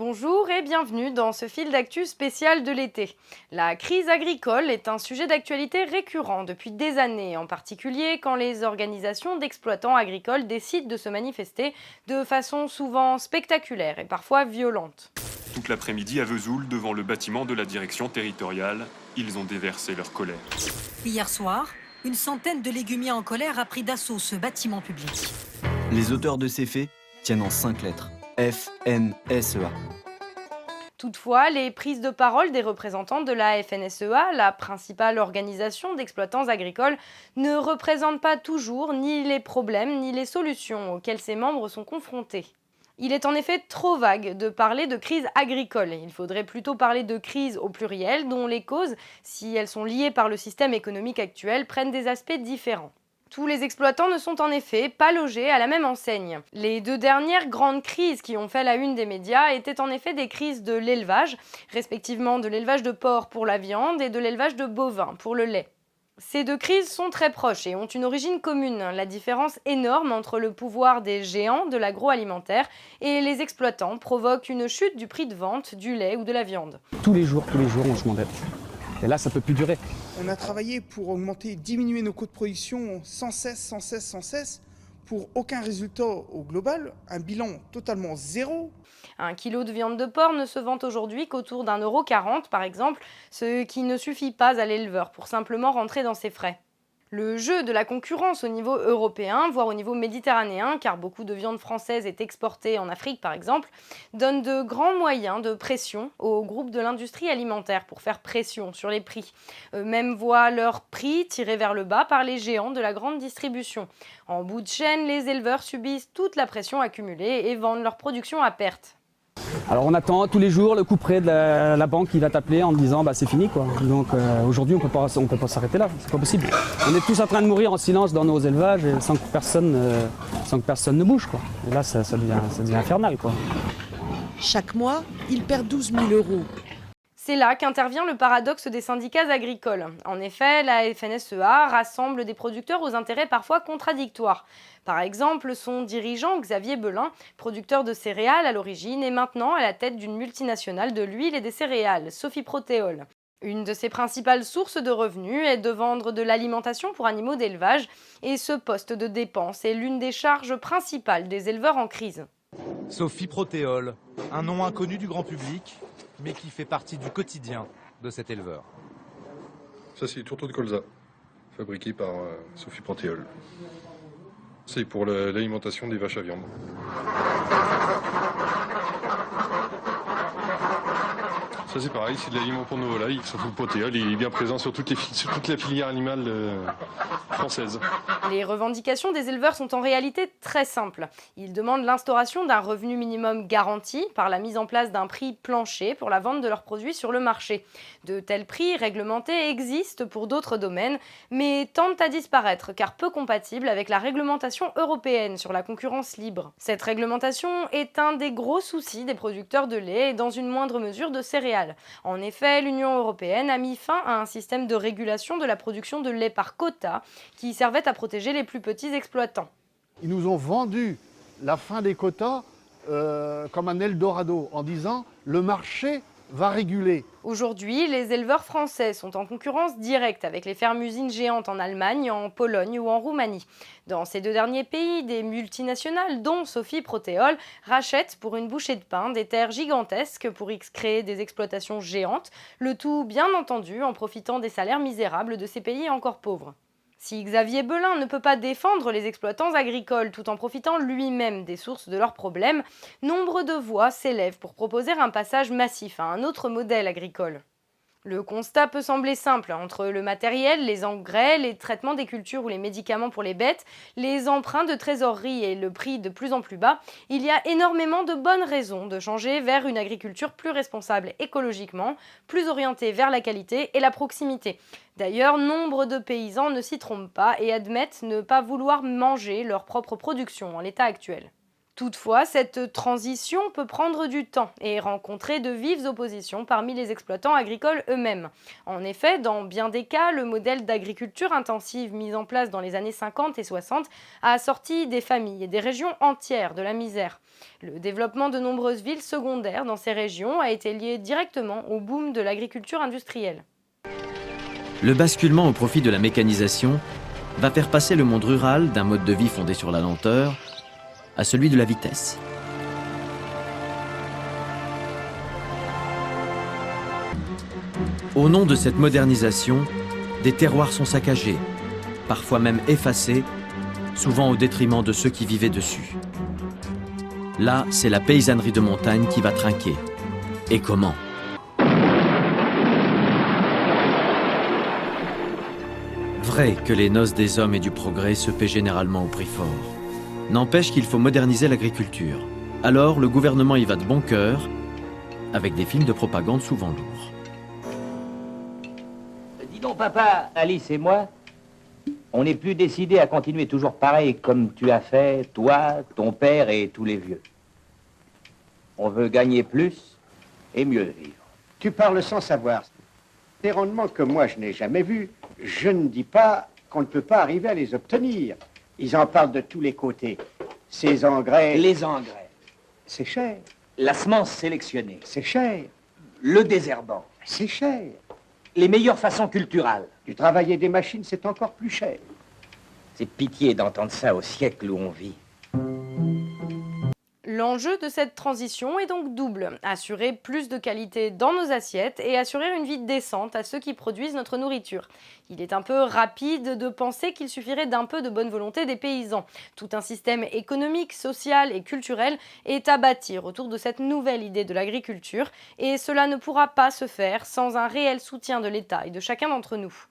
Bonjour et bienvenue dans ce fil d'actu spécial de l'été. La crise agricole est un sujet d'actualité récurrent depuis des années, en particulier quand les organisations d'exploitants agricoles décident de se manifester de façon souvent spectaculaire et parfois violente. Toute l'après-midi à Vesoul, devant le bâtiment de la direction territoriale, ils ont déversé leur colère. Hier soir, une centaine de légumiers en colère a pris d'assaut ce bâtiment public. Les auteurs de ces faits tiennent en 5 lettres. FNSEA. Toutefois, les prises de parole des représentants de la FNSEA, la principale organisation d'exploitants agricoles, ne représentent pas toujours ni les problèmes ni les solutions auxquels ses membres sont confrontés. Il est en effet trop vague de parler de crise agricole. Il faudrait plutôt parler de crise au pluriel, dont les causes, si elles sont liées par le système économique actuel, prennent des aspects différents. Tous les exploitants ne sont en effet pas logés à la même enseigne. Les deux dernières grandes crises qui ont fait la une des médias étaient en effet des crises de l'élevage, respectivement de l'élevage de porc pour la viande et de l'élevage de bovins pour le lait. Ces deux crises sont très proches et ont une origine commune, la différence énorme entre le pouvoir des géants de l'agroalimentaire et les exploitants provoque une chute du prix de vente du lait ou de la viande. Tous les jours, on se m'endette. Et là, ça peut plus durer. On a travaillé pour augmenter, diminuer nos coûts de production sans cesse, pour aucun résultat au global, un bilan totalement zéro. Un kilo de viande de porc ne se vend aujourd'hui qu'autour d'1,40 € par exemple, ce qui ne suffit pas à l'éleveur pour simplement rentrer dans ses frais. Le jeu de la concurrence au niveau européen, voire au niveau méditerranéen, car beaucoup de viande française est exportée en Afrique par exemple, donne de grands moyens de pression aux groupes de l'industrie alimentaire pour faire pression sur les prix. Eux-mêmes voient leurs prix tirés vers le bas par les géants de la grande distribution. En bout de chaîne, les éleveurs subissent toute la pression accumulée et vendent leur production à perte. Alors on attend tous les jours le coup près de la banque qui va t'appeler en te disant c'est fini quoi. Donc aujourd'hui on peut pas s'arrêter là, c'est pas possible. On est tous en train de mourir en silence dans nos élevages et sans que personne ne bouge quoi. Et là ça devient infernal quoi. Chaque mois, ils perdent 12 000 €. C'est là qu'intervient le paradoxe des syndicats agricoles. En effet, la FNSEA rassemble des producteurs aux intérêts parfois contradictoires. Par exemple, son dirigeant, Xavier Belin, producteur de céréales à l'origine, est maintenant à la tête d'une multinationale de l'huile et des céréales, Sophie Protéol. Une de ses principales sources de revenus est de vendre de l'alimentation pour animaux d'élevage, et ce poste de dépense est l'une des charges principales des éleveurs en crise. Sophie Protéol, un nom inconnu du grand public, mais qui fait partie du quotidien de cet éleveur. Ça, c'est du tourteau de colza, fabriqué par Sophie Protéol. C'est pour l'alimentation des vaches à viande. Ça, c'est pareil, c'est de l'aliment pour nos volailles. Sophie Protéol, il est bien présent sur toute la filière animale française. Les revendications des éleveurs sont en réalité très simples. Ils demandent l'instauration d'un revenu minimum garanti par la mise en place d'un prix plancher pour la vente de leurs produits sur le marché. De tels prix réglementés existent pour d'autres domaines, mais tendent à disparaître car peu compatibles avec la réglementation européenne sur la concurrence libre. Cette réglementation est un des gros soucis des producteurs de lait et dans une moindre mesure de céréales. En effet, l'Union européenne a mis fin à un système de régulation de la production de lait par quota qui servait à protéger les plus petits exploitants. Ils nous ont vendu la fin des quotas comme un Eldorado en disant le marché va réguler. Aujourd'hui, les éleveurs français sont en concurrence directe avec les fermes-usines géantes en Allemagne, en Pologne ou en Roumanie. Dans ces deux derniers pays, des multinationales, dont Sophie Protéol, rachètent pour une bouchée de pain des terres gigantesques pour y créer des exploitations géantes, le tout bien entendu en profitant des salaires misérables de ces pays encore pauvres. Si Xavier Belin ne peut pas défendre les exploitants agricoles tout en profitant lui-même des sources de leurs problèmes, nombre de voix s'élèvent pour proposer un passage massif à un autre modèle agricole. Le constat peut sembler simple, entre le matériel, les engrais, les traitements des cultures ou les médicaments pour les bêtes, les emprunts de trésorerie et le prix de plus en plus bas, il y a énormément de bonnes raisons de changer vers une agriculture plus responsable écologiquement, plus orientée vers la qualité et la proximité. D'ailleurs, nombre de paysans ne s'y trompent pas et admettent ne pas vouloir manger leur propre production en l'état actuel. Toutefois, cette transition peut prendre du temps et rencontrer de vives oppositions parmi les exploitants agricoles eux-mêmes. En effet, dans bien des cas, le modèle d'agriculture intensive mis en place dans les années 50 et 60 a sorti des familles et des régions entières de la misère. Le développement de nombreuses villes secondaires dans ces régions a été lié directement au boom de l'agriculture industrielle. Le basculement au profit de la mécanisation va faire passer le monde rural d'un mode de vie fondé sur la lenteur à celui de la vitesse. Au nom de cette modernisation, des terroirs sont saccagés, parfois même effacés, souvent au détriment de ceux qui vivaient dessus. Là, c'est la paysannerie de montagne qui va trinquer. Et comment ? Vrai que les noces des hommes et du progrès se paient généralement au prix fort. N'empêche qu'il faut moderniser l'agriculture. Alors, le gouvernement y va de bon cœur, avec des films de propagande souvent lourds. Dis donc, papa, Alice et moi, on n'est plus décidés à continuer toujours pareil comme tu as fait, toi, ton père et tous les vieux. On veut gagner plus et mieux vivre. Tu parles sans savoir. Des rendements que moi je n'ai jamais vus. Je ne dis pas qu'on ne peut pas arriver à les obtenir. Ils en parlent de tous les côtés. Ces engrais... Les engrais. C'est cher. La semence sélectionnée. C'est cher. Le désherbant. C'est cher. Les meilleures façons culturales. Du travail et des machines, c'est encore plus cher. C'est pitié d'entendre ça au siècle où on vit. L'enjeu de cette transition est donc double. Assurer plus de qualité dans nos assiettes et assurer une vie décente à ceux qui produisent notre nourriture. Il est un peu rapide de penser qu'il suffirait d'un peu de bonne volonté des paysans. Tout un système économique, social et culturel est à bâtir autour de cette nouvelle idée de l'agriculture et cela ne pourra pas se faire sans un réel soutien de l'État et de chacun d'entre nous.